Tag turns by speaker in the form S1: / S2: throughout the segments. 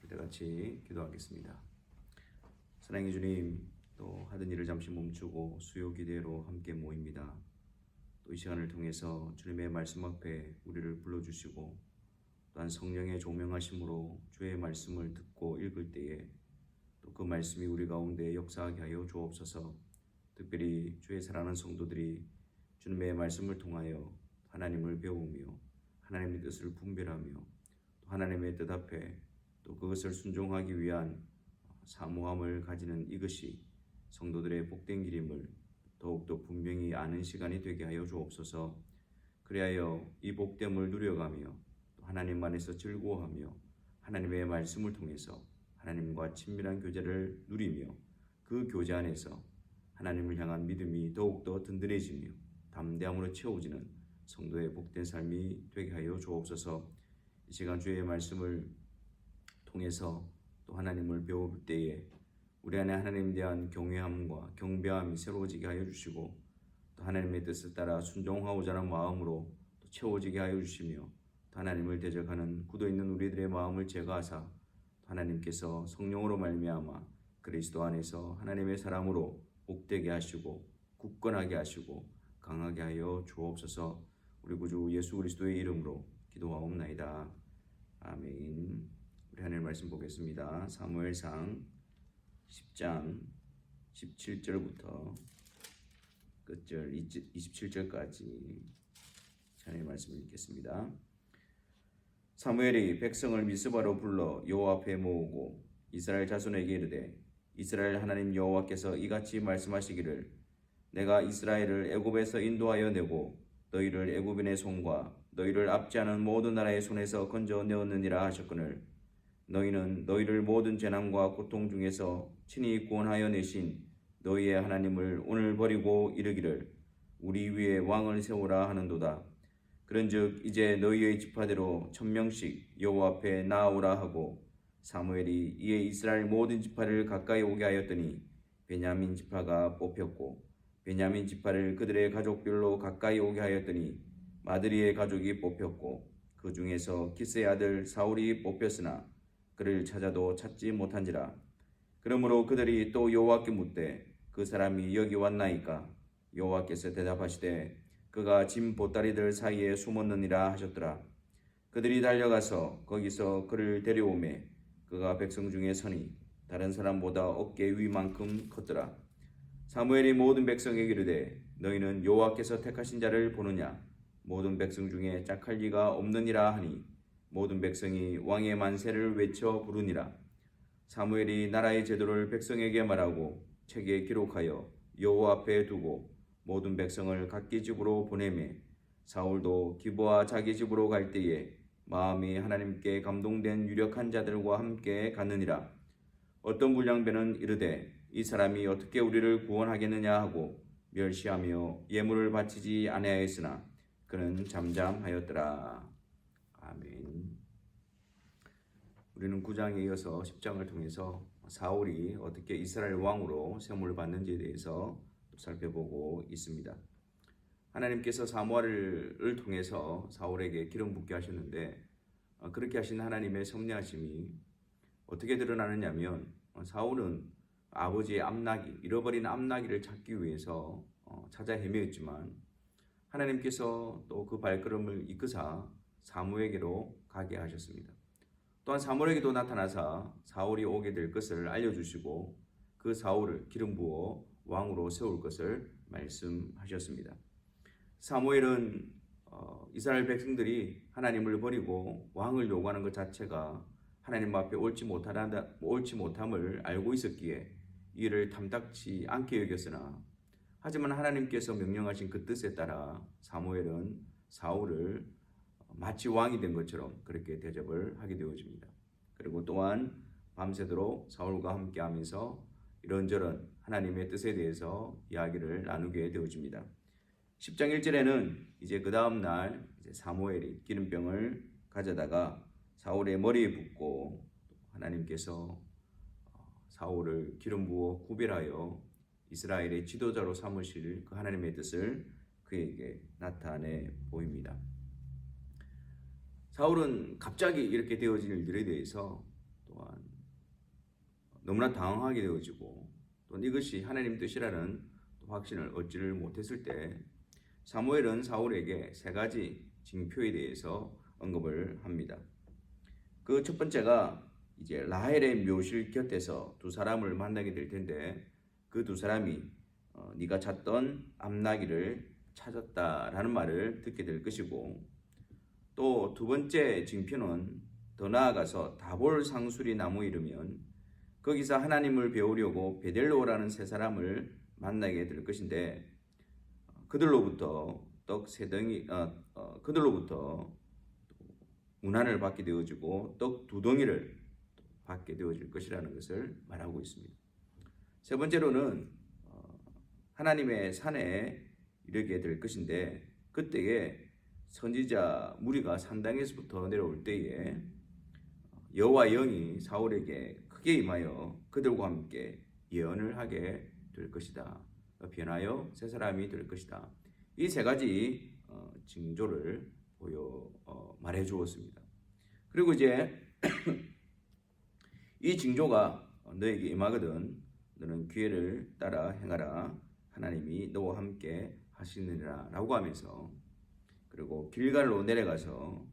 S1: 그때 같이 기도하겠습니다. 사랑의 주님, 또 하던 일을 잠시 멈추고 수요 기대로 함께 모입니다. 또 이 시간을 통해서 주님의 말씀 앞에 우리를 불러주시고 또한 성령의 조명하심으로 주의 말씀을 듣고 읽을 때에 또 그 말씀이 우리 가운데 역사하게 하여 주옵소서. 특별히 주의 사랑하는 성도들이 주님의 말씀을 통하여 하나님을 배우며 하나님의 뜻을 분별하며 또 하나님의 뜻 앞에 또 그것을 순종하기 위한 사모함을 가지는 이것이 성도들의 복된 길임을 더욱더 분명히 아는 시간이 되게 하여 주옵소서. 그리하여 이 복됨을 누려가며 또 하나님 안에서 즐거워하며 하나님의 말씀을 통해서 하나님과 친밀한 교제를 누리며 그 교제 안에서 하나님을 향한 믿음이 더욱더 든든해지며 담대함으로 채워지는 성도의 복된 삶이 되게 하여 주옵소서. 이 시간 주의 말씀을 통해서 또 하나님을 배울 때에 우리 안에 하나님에 대한 경외함과 경배함이 새로워지게 하여 주시고 또 하나님의 뜻을 따라 순종하고자 하는 마음으로 또 채워지게 하여 주시며 또 하나님을 대적하는 굳어있는 우리들의 마음을 제거하사 하나님께서 성령으로 말미암아 그리스도 안에서 하나님의 사람으로 복되게 하시고 굳건하게 하시고 강하게 하여 주옵소서. 우리 구주 예수 그리스도의 이름으로 기도하옵나이다. 아멘. 우리 하나님 말씀 보겠습니다. 사무엘상 10장 17절부터 끝절 27절까지 하나님의 말씀을 읽겠습니다. 사무엘이 백성을 미스바로 불러 여호와 앞에 모으고 이스라엘 자손에게 이르되 이스라엘 하나님 여호와께서 이같이 말씀하시기를 내가 이스라엘을 애굽에서 인도하여 내고 너희를 애굽인의 손과 너희를 압제하는 모든 나라의 손에서 건져내었느니라 하셨거늘 너희는 너희를 모든 재난과 고통 중에서 친히 구원하여 내신 너희의 하나님을 오늘 버리고 이르기를 우리 위에 왕을 세우라 하는도다. 그런즉 이제 너희의 지파대로 1000명씩 여호와 앞에 나아오라 하고 사무엘이 이에 이스라엘 모든 지파를 가까이 오게 하였더니 베냐민 지파가 뽑혔고 베냐민 지파를 그들의 가족별로 가까이 오게 하였더니 마드리의 가족이 뽑혔고 그 중에서 기스의 아들 사울이 뽑혔으나 그를 찾아도 찾지 못한지라. 그러므로 그들이 또 여호와께 묻되 그 사람이 여기 왔나이까? 여호와께서 대답하시되 그가 짐 보따리들 사이에 숨었느니라 하셨더라. 그들이 달려가서 거기서 그를 데려오매 그가 백성 중에 서니 다른 사람보다 어깨 위만큼 컸더라. 사무엘이 모든 백성에게 이르되 너희는 여호와께서 택하신 자를 보느냐? 모든 백성 중에 짝할 리가 없느니라 하니 모든 백성이 왕의 만세를 외쳐 부르니라. 사무엘이 나라의 제도를 백성에게 말하고 책에 기록하여 여호와 앞에 두고 모든 백성을 각기 집으로 보내매 사울도 기브와 자기 집으로 갈 때에 마음이 하나님께 감동된 유력한 자들과 함께 갔느니라. 어떤 불량배는 이르되 이 사람이 어떻게 우리를 구원하겠느냐 하고 멸시하며 예물을 바치지 아니하였으나 그는 잠잠하였더라. 아멘. 우리는 9장에 이어서 10장을 통해서 사울이 어떻게 이스라엘 왕으로 세움을 받는지에 대해서 살펴보고 있습니다. 하나님께서 사무엘을 통해서 사울에게 기름 붓게 하셨는데 그렇게 하신 하나님의 섭리하심이 어떻게 드러나느냐면 사울은 아버지의 암나귀, 잃어버린 암나귀를 찾기 위해서 찾아 헤매었지만 하나님께서 또 그 발걸음을 이끄사 사무엘에게로 가게 하셨습니다. 또한 사무엘에게도 나타나사 사울이 오게 될 것을 알려주시고 그 사울을 기름 부어 왕으로 세울 것을 말씀하셨습니다. 사무엘은 이스라엘 백성들이 하나님을 버리고 왕을 요구하는 것 자체가 하나님 앞에 옳지 못함을 알고 있었기에 이를 탐탁치 않게 여겼으나 하지만 하나님께서 명령하신 그 뜻에 따라 사무엘은 사울을 마치 왕이 된 것처럼 그렇게 대접을 하게 되어집니다. 그리고 또한 밤새도록 사울과 함께 하면서 이런저런 하나님의 뜻에 대해서 이야기를 나누게 되어집니다. 10장 1절에는 이제 그 다음 날 사무엘이 기름병을 가져다가 사울의 머리에 붓고 하나님께서 사울을 기름 부어 구별하여 이스라엘의 지도자로 삼으실 그 하나님의 뜻을 그에게 나타내 보입니다. 사울은 갑자기 이렇게 되어진 일들에 대해서 또 또한 너무나 당황하게 되어지고 또 이것이 하나님 뜻이라는 확신을 얻지를 못했을 때 사무엘은 사울에게 세 가지 징표에 대해서 언급을 합니다. 그 첫 번째가 이제 라헬의 묘실 곁에서 두 사람을 만나게 될 텐데 그 두 사람이 네가 찾던 암나기를 찾았다라는 말을 듣게 될 것이고, 또 두 번째 징표는 더 나아가서 다볼 상수리 나무에 이르면 거기서 하나님을 배우려고 베델로라는 세 사람을 만나게 될 것인데 그들로부터 떡 세 덩이 그들로부터 문안을 받게 되어지고 떡 두 덩이를 받게 되어질 것이라는 것을 말하고 있습니다. 세 번째로는 하나님의 산에 이르게 될 것인데 그때에 선지자 무리가 산당에서부터 내려올 때에 여호와 영이 사울에게 크게 임하여 그들과 함께 예언을 하게 될 것이다. 변하여 세 사람이 될 것이다. 이 세 가지 징조를 말해 주었습니다. 그리고 이제 이 징조가 너에게 임하거든 너는 기회를 따라 행하라. 하나님이 너와 함께 하시느니라 라고 하면서, 그리고 길갈로 내려가서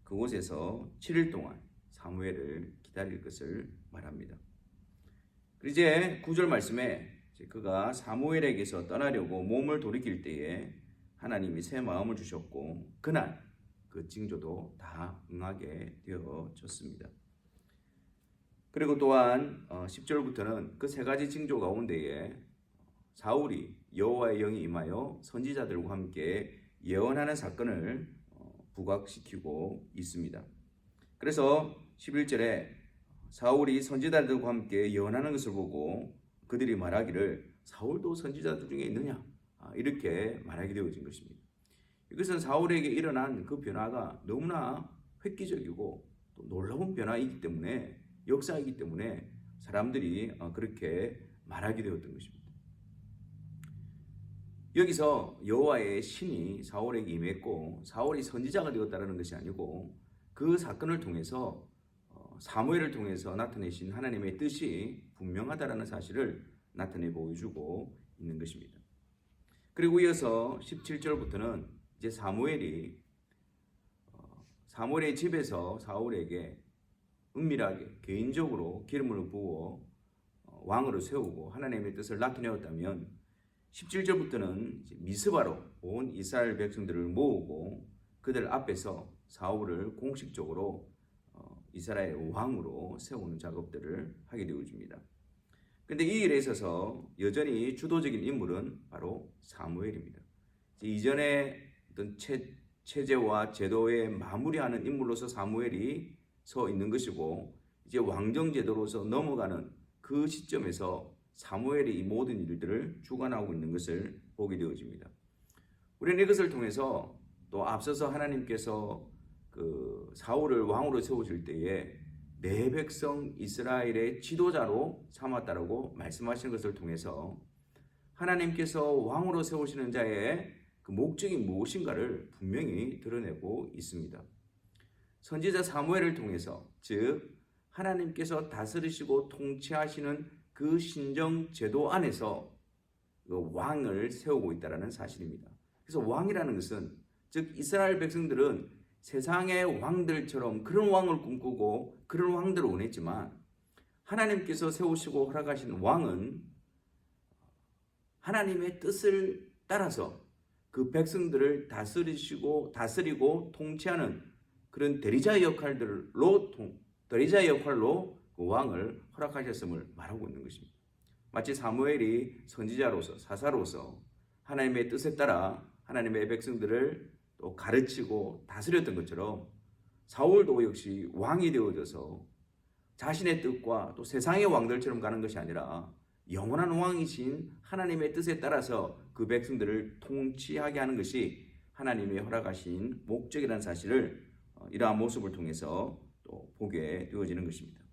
S1: 그곳에서 7일 동안 사무엘을 기다릴 것을 말합니다. 그리고 이제 9절 말씀에 그가 사무엘에게서 떠나려고 몸을 돌이킬 때에 하나님이 새 마음을 주셨고 그날 그 징조도 다 응하게 되어졌습니다. 그리고 또한 10절부터는 그 세 가지 징조 가운데에 사울이 여호와의 영이 임하여 선지자들과 함께 예언하는 사건을 부각시키고 있습니다. 그래서 11절에 사울이 선지자들과 함께 예언하는 것을 보고 그들이 말하기를 사울도 선지자들 중에 있느냐 이렇게 말하게 되어진 것입니다. 이것은 사울에게 일어난 그 변화가 너무나 획기적이고 또 놀라운 변화이기 때문에, 역사이기 때문에 사람들이 그렇게 말하게 되었던 것입니다. 여기서 여호와의 신이 사울에게 임했고 사울이 선지자가 되었다는 것이 아니고 그 사건을 통해서 사무엘을 통해서 나타내신 하나님의 뜻이 분명하다는 사실을 나타내 보여주고 있는 것입니다. 그리고 이어서 17절부터는 이제 사무엘의 집에서 사울에게 은밀하게 개인적으로 기름을 부어 왕으로 세우고 하나님의 뜻을 나타내었다면 17절부터는 미스바로 온 이스라엘 백성들을 모으고 그들 앞에서 사울을 공식적으로 이스라엘 왕으로 세우는 작업들을 하게 되어집니다. 그런데 이 일에 있어서 여전히 주도적인 인물은 바로 사무엘입니다. 이전에 어떤 체제와 제도에 마무리하는 인물로서 사무엘이 서 있는 것이고 이제 왕정제도로서 넘어가는 그 시점에서 사무엘이 이 모든 일들을 주관하고 있는 것을 보게 되어집니다. 우리는 이것을 통해서 또 앞서서 하나님께서 그 사울을 왕으로 세우실 때에 내 백성 이스라엘의 지도자로 삼았다라고 말씀하시는 것을 통해서 하나님께서 왕으로 세우시는 자의 그 목적이 무엇인가를 분명히 드러내고 있습니다. 선지자 사무엘을 통해서, 즉 하나님께서 다스리시고 통치하시는 그 신정 제도 안에서 그 왕을 세우고 있다는 사실입니다. 그래서 왕이라는 것은, 즉 이스라엘 백성들은 세상의 왕들처럼 그런 왕을 꿈꾸고 그런 왕들을 원했지만 하나님께서 세우시고 허락하신 왕은 하나님의 뜻을 따라서 그 백성들을 다스리고 통치하는 그런 대리자의 역할로 그 왕을 허락하셨음을 말하고 있는 것입니다. 마치 사무엘이 선지자로서 사사로서 하나님의 뜻에 따라 하나님의 백성들을 또 가르치고 다스렸던 것처럼 사울도 역시 왕이 되어져서 자신의 뜻과 또 세상의 왕들처럼 가는 것이 아니라 영원한 왕이신 하나님의 뜻에 따라서 그 백성들을 통치하게 하는 것이 하나님의 허락하신 목적이라는 사실을 이러한 모습을 통해서 또 보게 되어지는 것입니다.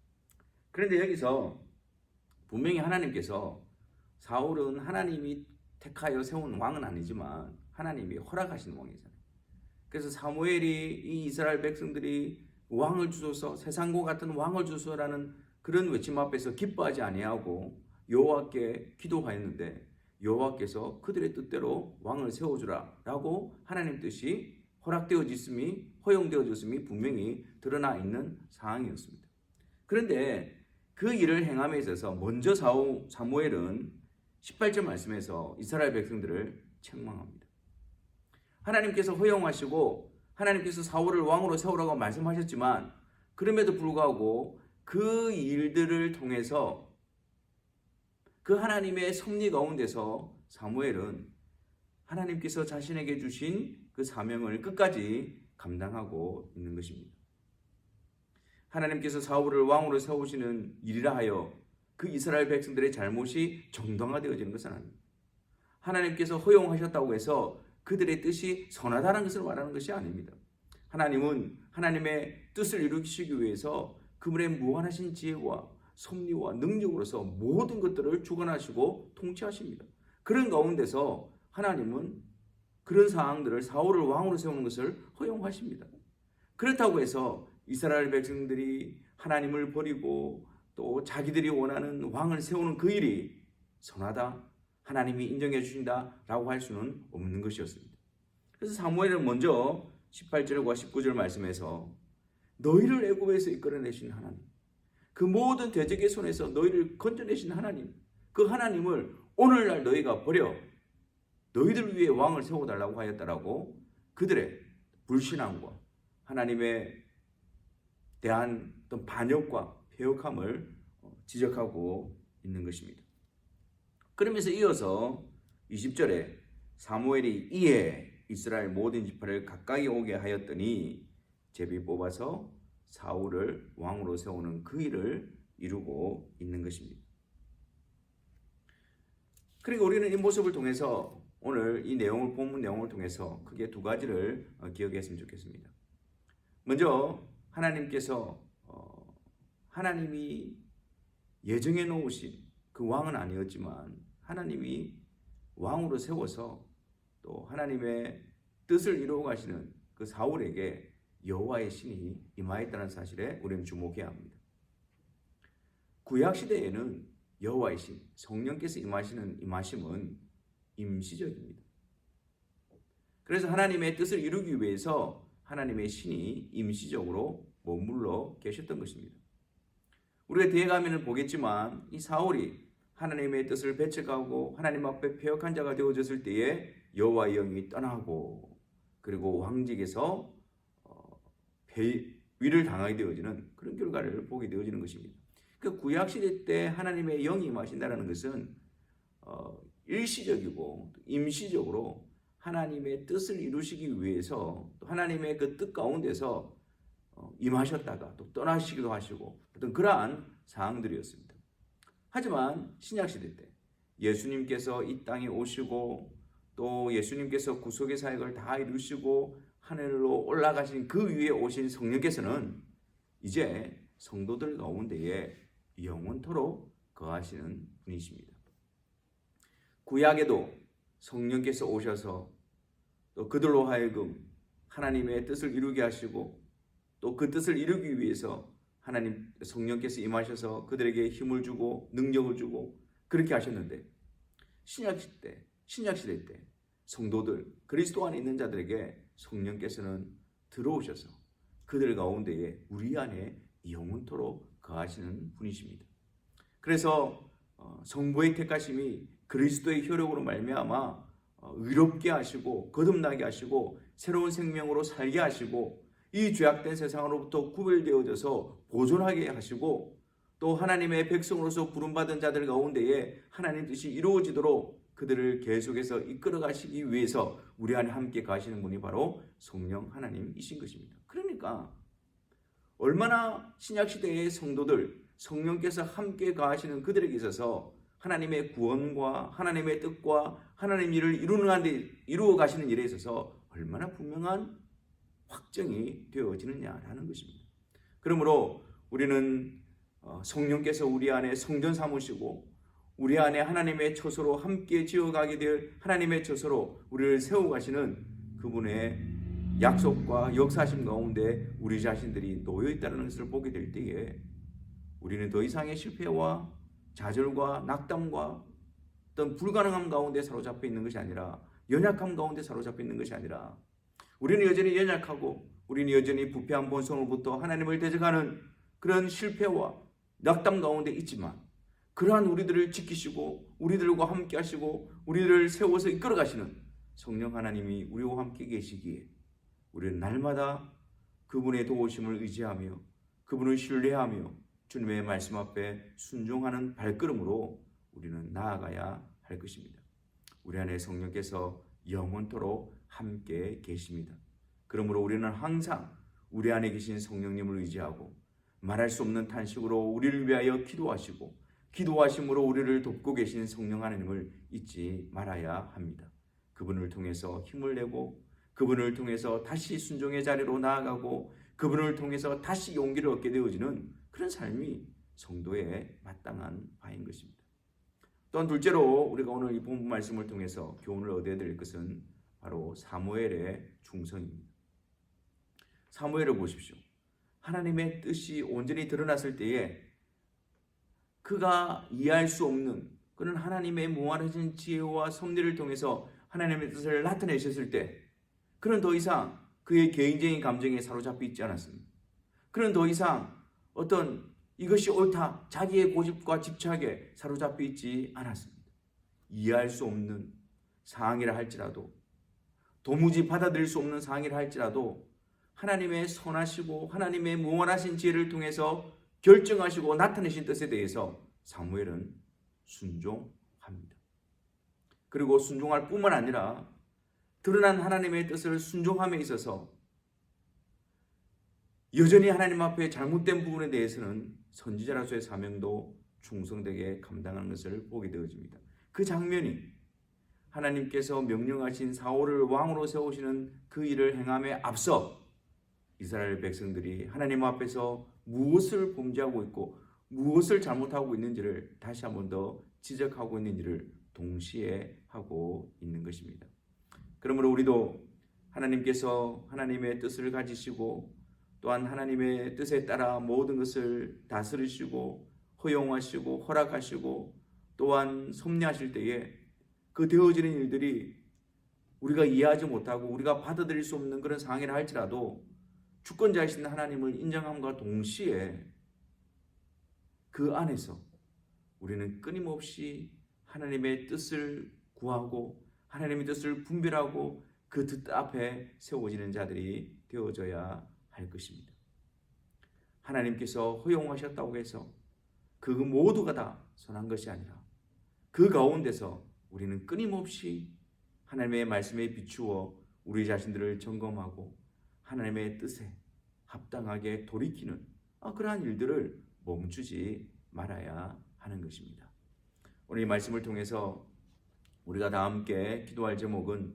S1: 그런데 여기서 분명히 하나님께서 사울은 하나님이 택하여 세운 왕은 아니지만 하나님이 허락하신 왕이잖아요. 그래서 사무엘이 이 이스라엘 백성들이 왕을 주소서, 세상과 같은 왕을 주소서라는 그런 외침 앞에서 기뻐하지 아니하고 여호와께 기도하였는데 여호와께서 그들의 뜻대로 왕을 세워주라 라고 하나님 뜻이 허용되어졌음이 분명히 드러나 있는 상황이었습니다. 그런데 그 일을 행함에 있어서 먼저 사무엘은 18절 말씀에서 이스라엘 백성들을 책망합니다. 하나님께서 허용하시고 하나님께서 사울을 왕으로 세우라고 말씀하셨지만 그럼에도 불구하고 그 일들을 통해서 그 하나님의 섭리 가운데서 사무엘은 하나님께서 자신에게 주신 그 사명을 끝까지 감당하고 있는 것입니다. 하나님께서 사울을 왕으로 세우시는 일이라 하여 그 이스라엘 백성들의 잘못이 정당화되어지는 것은 아닙니다. 하나님께서 허용하셨다고 해서 그들의 뜻이 선하다는 것을 말하는 것이 아닙니다. 하나님은 하나님의 뜻을 이루시기 위해서 그분의 무한하신 지혜와 섭리와 능력으로서 모든 것들을 주관하시고 통치하십니다. 그런 가운데서 하나님은 그런 상황들을 사울을 왕으로 세우는 것을 허용하십니다. 그렇다고 해서 이스라엘 백성들이 하나님을 버리고 또 자기들이 원하는 왕을 세우는 그 일이 선하다, 하나님이 인정해 주신다라고 할 수는 없는 것이었습니다. 그래서 사무엘은 먼저 18절과 19절 말씀에서 너희를 애굽에서 이끌어내신 하나님, 그 모든 대적의 손에서 너희를 건져내신 하나님, 그 하나님을 오늘날 너희가 버려 너희들 위해 왕을 세워달라고 하였다라고 그들의 불신앙과 하나님에 대한 어떤 반역과 배역함을 지적하고 있는 것입니다. 그러면서 이어서 20절에 사무엘이 이에 이스라엘 모든 지파를 가까이 오게 하였더니 제비 뽑아서 사울을 왕으로 세우는 그 일을 이루고 있는 것입니다. 그리고 우리는 이 모습을 통해서 오늘 이 내용을 본문 내용을 통해서 크게 두 가지를 기억했으면 좋겠습니다. 먼저 하나님께서 하나님이 예정해 놓으신 그 왕은 아니었지만 하나님이 왕으로 세워서 또 하나님의 뜻을 이루어 가시는 그 사울에게 여호와의 신이 임하였다는 사실에 우리는 주목해야 합니다. 구약 시대에는 여호와의 신, 성령께서 임하심은 임시적입니다. 그래서 하나님의 뜻을 이루기 위해서 하나님의 신이 임시적으로 머물러 계셨던 것입니다. 우리가 뒤에 가면 보겠지만 이 사울이 하나님의 뜻을 배척하고 하나님 앞에 패역한 자가 되어졌을 때에 여호와의 영이 떠나고 그리고 왕직에서 위를 당하게 되어지는 그런 결과를 보게 되어지는 것입니다. 그 구약시대 때 하나님의 영이 임하신다는 것은 일시적이고 임시적으로 하나님의 뜻을 이루시기 위해서 또 하나님의 그 뜻 가운데서 임하셨다가 또 떠나시기도 하시고 어떤 그러한 상황들이었습니다. 하지만 신약시대 때 예수님께서 이 땅에 오시고 또 예수님께서 구속의 사역을 다 이루시고 하늘로 올라가신 그 위에 오신 성령께서는 이제 성도들 가운데에 영원토록 거하시는 분이십니다. 구약에도 성령께서 오셔서 또 그들로 하여금 하나님의 뜻을 이루게 하시고 또 그 뜻을 이루기 위해서 하나님 성령께서 임하셔서 그들에게 힘을 주고 능력을 주고 그렇게 하셨는데 신약시대 때 성도들 그리스도 안에 있는 자들에게 성령께서는 들어오셔서 그들 가운데에 우리 안에 영원토록 거하시는 분이십니다. 그래서 성부의 택하심이 그리스도의 혈육으로 말미암아 의롭게 하시고 거듭나게 하시고 새로운 생명으로 살게 하시고 이 죄악된 세상으로부터 구별되어져서 보존하게 하시고 또 하나님의 백성으로서 부름받은 자들 가운데에 하나님 뜻이 이루어지도록 그들을 계속해서 이끌어 가시기 위해서 우리 안에 함께 가시는 분이 바로 성령 하나님이신 것입니다. 그러니까 얼마나 신약시대의 성도들 성령께서 함께 가시는 그들에게 있어서 하나님의 구원과 하나님의 뜻과 하나님 일을 이루어 가시는 일에 있어서 얼마나 분명한 확정이 되어지느냐라는 것입니다. 그러므로 우리는 성령께서 우리 안에 성전 삼으시고 우리 안에 하나님의 처소로 함께 지어가게 될 하나님의 처소로 우리를 세워가시는 그분의 약속과 역사심 가운데 우리 자신들이 놓여 있다는 것을 보게 될 때에 우리는 더 이상의 실패와 좌절과 낙담과 어떤 불가능함 가운데 사로잡혀 있는 것이 아니라, 연약함 가운데 사로잡혀 있는 것이 아니라, 우리는 여전히 연약하고 우리는 여전히 부패한 본성으로부터 하나님을 대적하는 그런 실패와 낙담 가운데 있지만, 그러한 우리들을 지키시고 우리들과 함께 하시고 우리들을 세워서 이끌어 가시는 성령 하나님이 우리와 함께 계시기에 우리는 날마다 그분의 도우심을 의지하며 그분을 신뢰하며 주님의 말씀 앞에 순종하는 발걸음으로 우리는 나아가야 할 것입니다. 우리 안에 성령께서 영원토록 함께 계십니다. 그러므로 우리는 항상 우리 안에 계신 성령님을 의지하고 말할 수 없는 탄식으로 우리를 위하여 기도하시고 기도하심으로 우리를 돕고 계신 성령 하나님을 잊지 말아야 합니다. 그분을 통해서 힘을 내고 그분을 통해서 다시 순종의 자리로 나아가고 그분을 통해서 다시 용기를 얻게 되어지는 그런 삶이 성도의 마땅한 바인 것입니다. 또한 둘째로 우리가 오늘 이 본문 말씀을 통해서 교훈을 얻어야 될 것은 바로 사무엘의 충성입니다. 사무엘을 보십시오. 하나님의 뜻이 온전히 드러났을 때에 그가 이해할 수 없는 그런 하나님의 무한하신 지혜와 섭리를 통해서 하나님의 뜻을 나타내셨을 때 그는 더 이상 그의 개인적인 감정에 사로잡혀 있지 않았습니다. 그는 더 이상 어떤 이것이 옳다, 자기의 고집과 집착에 사로잡혀 있지 않았습니다. 이해할 수 없는 상황이라 할지라도, 도무지 받아들일 수 없는 상황이라 할지라도 하나님의 선하시고 하나님의 무한하신 지혜를 통해서 결정하시고 나타내신 뜻에 대해서 사무엘은 순종합니다. 그리고 순종할 뿐만 아니라 드러난 하나님의 뜻을 순종함에 있어서 여전히 하나님 앞에 잘못된 부분에 대해서는 선지자로서의 사명도 충성되게 감당하는 것을 보게 되어집니다. 그 장면이 하나님께서 명령하신 사울을 왕으로 세우시는 그 일을 행함에 앞서 이스라엘 백성들이 하나님 앞에서 무엇을 범죄하고 있고 무엇을 잘못하고 있는지를 다시 한 번 더 지적하고 있는 일을 동시에 하고 있는 것입니다. 그러므로 우리도 하나님께서 하나님의 뜻을 가지시고 또한 하나님의 뜻에 따라 모든 것을 다스리시고 허용하시고 허락하시고 또한 섭리하실 때에 그 되어지는 일들이 우리가 이해하지 못하고 우리가 받아들일 수 없는 그런 상황이라 할지라도 주권자이신 하나님을 인정함과 동시에 그 안에서 우리는 끊임없이 하나님의 뜻을 구하고 하나님의 뜻을 분별하고 그 뜻 앞에 세워지는 자들이 되어져야 할 것입니다. 하나님께서 허용하셨다고 해서 그 모두가 다 선한 것이 아니라 그 가운데서 우리는 끊임없이 하나님의 말씀에 비추어 우리 자신들을 점검하고 하나님의 뜻에 합당하게 돌이키는 그러한 일들을 멈추지 말아야 하는 것입니다. 오늘 이 말씀을 통해서 우리가 다 함께 기도할 제목은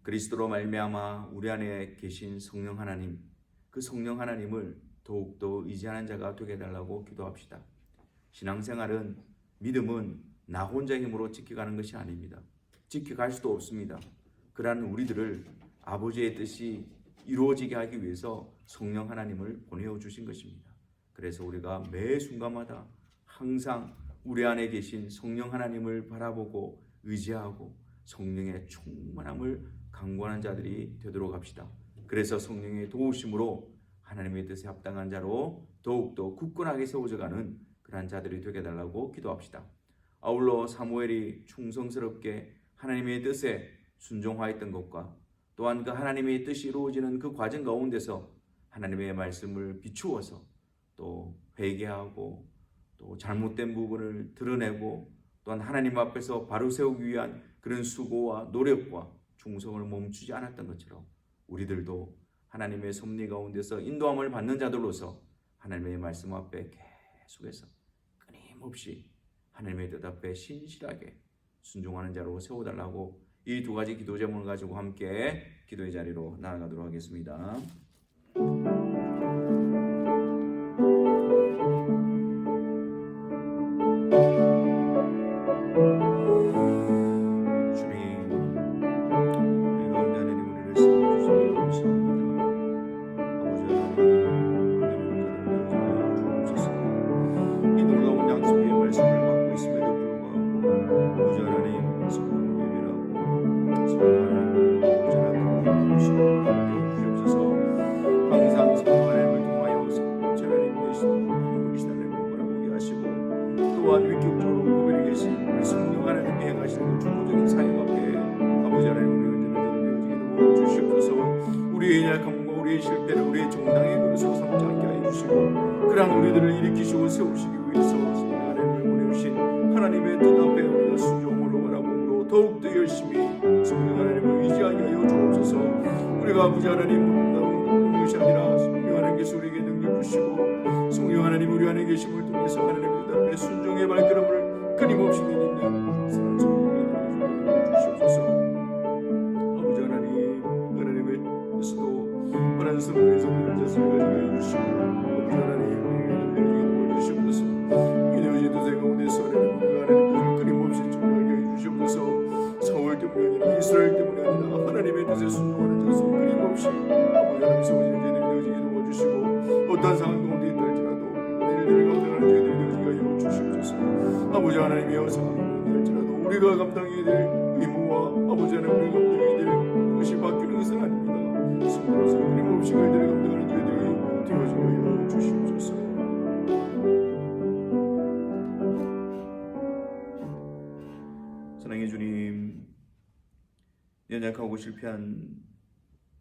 S1: 그리스도로 말미암아 우리 안에 계신 성령 하나님, 그 성령 하나님을 더욱더 의지하는 자가 되게 해달라고 기도합시다. 신앙생활은, 믿음은 나 혼자 힘으로 지켜가는 것이 아닙니다. 지켜갈 수도 없습니다. 그러한 우리들을 아버지의 뜻이 이루어지게 하기 위해서 성령 하나님을 보내어 주신 것입니다. 그래서 우리가 매 순간마다 항상 우리 안에 계신 성령 하나님을 바라보고 의지하고 성령의 충만함을 강구하는 자들이 되도록 합시다. 그래서 성령의 도우심으로 하나님의 뜻에 합당한 자로 더욱더 굳건하게 세워져가는 그러한 자들이 되게 해달라고 기도합시다. 아울러 사무엘이 충성스럽게 하나님의 뜻에 순종하였던 것과 또한 그 하나님의 뜻이 이루어지는 그 과정 가운데서 하나님의 말씀을 비추어서 또 회개하고 또 잘못된 부분을 드러내고 또한 하나님 앞에서 바로 세우기 위한 그런 수고와 노력과 충성을 멈추지 않았던 것처럼 우리들도 하나님의 섭리 가운데서 인도함을 받는 자들로서 하나님의 말씀 앞에 계속해서 끊임없이 하나님의 뜻 앞에 신실하게 순종하는 자로 세워달라고 이 두 가지 기도 제목을 가지고 함께 기도의 자리로 나아가도록 하겠습니다. 주님, 이 가운데 하나님 우리를 세워주시니 감사합니다.
S2: 또한 위격적으로 그분이 계신 우리 성령 하나님이 행하시는 주도적인 사역 앞에 아버지 하나님 우리 언제나 되어지기도 주시옵소서. 우리의 약함과 우리의 실패를 우리의 정당의 그릇으로 삼지 않게 하여 주시고 그러한 우리들을 일으키시고 세우시기 위해서 성령 하나님을 보내주신 하나님의 뜻 앞에 우리가 순종으로 바라봄으로 더욱더 열심히 성령 하나님을 의지하게 하여 주옵소서. 우리가 아버지 하나님 것이 아니라 성령 하나님께서 우리에게 능력 주시고 성령 하나님 우리 안에 계심을 통해서 하나님의 뜻 앞에 순종의 발걸음을 끊임없이 내딛는 사랑하는 성령님을 주시옵소서. 아버지 하나님 하나님의 뜻도 바른 성령에서 그런 자세를 가지게 해주시고 아버지 하나님 우리에게 도와주시옵소서. 이내어진 뜻의 가운데서 하나님 우리가 하나님 뜻을 끊임없이 준비하게 해주시옵소서. 사울 때문이 아니라 이스라엘 때문이 아니라 하나님의 뜻에 순종하는 자서 끊임없이 아버지 하나님 세워지는 자들이 되어지게 도와주시고 어떠한 상황 가운데 있다 할지라도 일들을 감당하는 자들이 되어지게 하여 주시옵소서. 아버지 하나님이여 상황이 할지라도 우리가 감당해야 될 의무와 아버지 하나님 우리가 감당해야 될 것이 바뀌는 것은 아닙니다. 스스로서 끊임없이 그들을 감당하는 자들이 되어지게 하여 주시옵소서.
S1: 사랑의 주님, 연약하고 실패한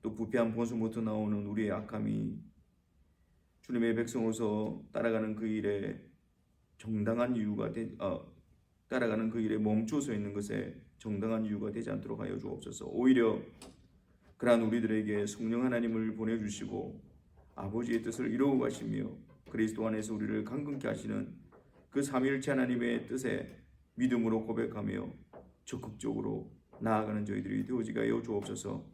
S1: 또 부패한 본성부터 나오는 우리의 악함이 주님의 백성으로서 따라가는 그 일에 정당한 이유가 따라가는 그 일에 멈춰서 있는 것에 정당한 이유가 되지 않도록 하여 주옵소서. 오히려 그러한 우리들에게 성령 하나님을 보내주시고 아버지의 뜻을 이루어 가시며 그리스도 안에서 우리를 강건케 하시는 그 삼위일체 하나님의 뜻에 믿음으로 고백하며 적극적으로 나아가는 저희들이 되어지게 하여 주옵소서.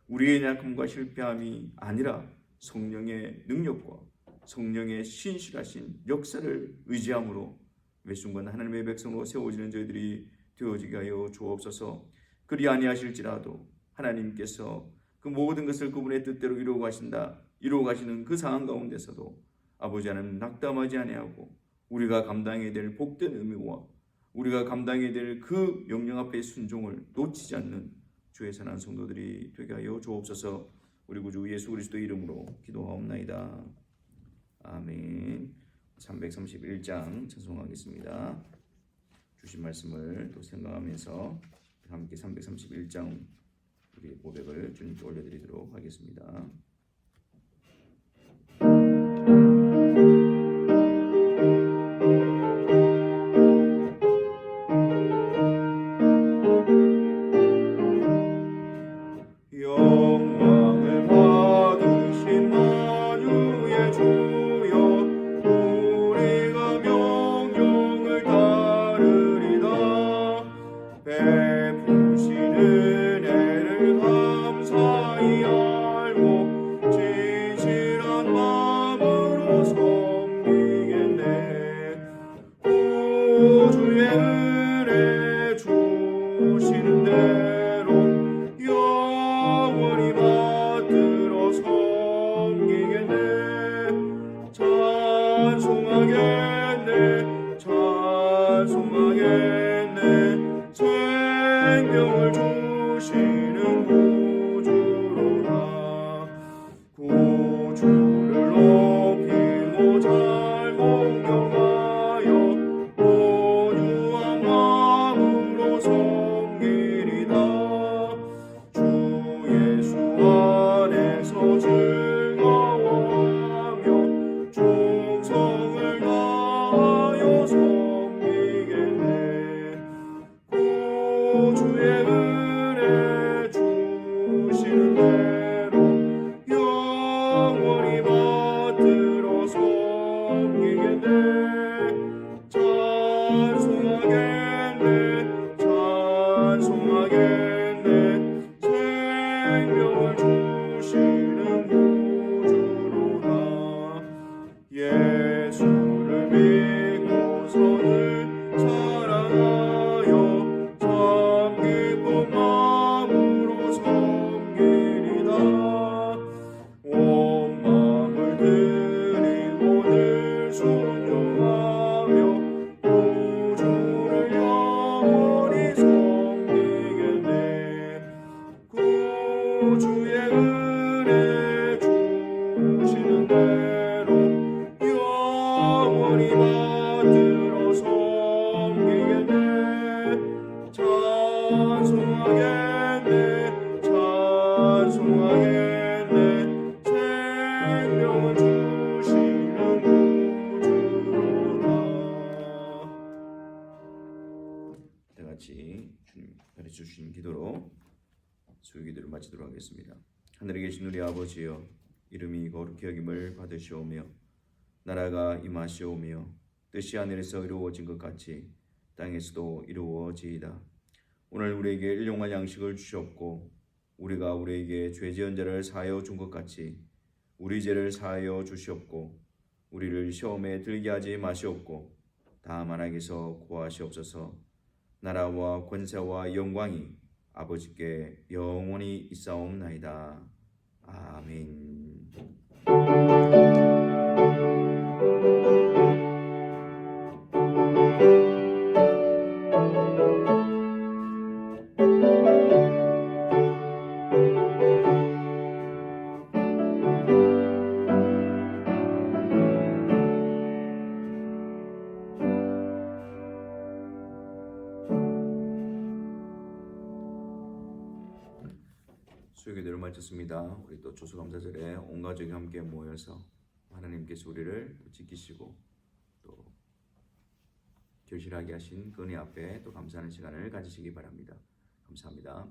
S1: 우리의 약함과 실패함이 아니라 성령의 능력과 성령의 신실하신 역사를 의지함으로 매 순간 하나님의 백성으로 세워지는 저희들이 되어지게 하여 주옵소서. 그리 아니하실지라도 하나님께서 그 모든 것을 그분의 뜻대로 이루어 가시는 그 상황 가운데서도 아버지 하나님 낙담하지 아니하고 우리가 감당해야 될 복된 의무와 우리가 감당해야 될 그 명령 앞에 순종을 놓치지 않는 주의 선한 성도들이 되게 하여 주옵소서. 우리 구주 예수 그리스도의 이름으로 기도하옵나이다. 아멘. 331장 찬송하겠습니다. 주신 말씀을 또 생각하면서 함께 331장 우리의 고백을 주님께 올려드리도록 하겠습니다.
S2: 생명을 주시는 구주로다. 구주를 높이고 잘 공경하여 온유한 마음으로 섬기리다. 주 예수 안에서 즐거워하며 충성을 다하여 섬기겠네. 구주의 은혜 주시는 대로 영원히 받들어 섬기겠네. 찬송하겠네 찬송하겠네. 생명을 주시는 구주로다. 예수를 믿고서는 사랑하여 참 기쁜 마음으로 섬기리다. 온 마음을 드리고 늘 순종하며 구주를 영원히 섬기겠네. 구주의 은혜 주시는 대로 영원히 받들어 섬기겠네. 순종하겠네. 생명을 주시는 구주로다.
S1: 다 같이 주님 가르쳐 주신 기도로 수요 기도를 마치도록 하겠습니다. 하늘에 계신 우리 아버지여, 이름이 거룩히 여김을 받으시오며 나라가 임하시오며 뜻이 하늘에서 이루어진 것 같이 땅에서도 이루어지이다. 오늘 우리에게 일용할 양식을 주시옵고 우리가 우리에게 죄 지은 자를 사하여 준 것 같이 우리 죄를 사하여 주시옵고 우리를 시험에 들게 하지 마시옵고 다만 악에서 구하시옵소서. 나라와 권세와 영광이 아버지께 영원히 있사옵나이다. 아멘. 수요기도를 마쳤습니다. 우리 또 추수감사절에 온 가족이 함께 모여서 하나님께서 우리를 또 지키시고 또 결실하게 하신 그 은혜 앞에 또 감사하는 시간을 가지시기 바랍니다. 감사합니다.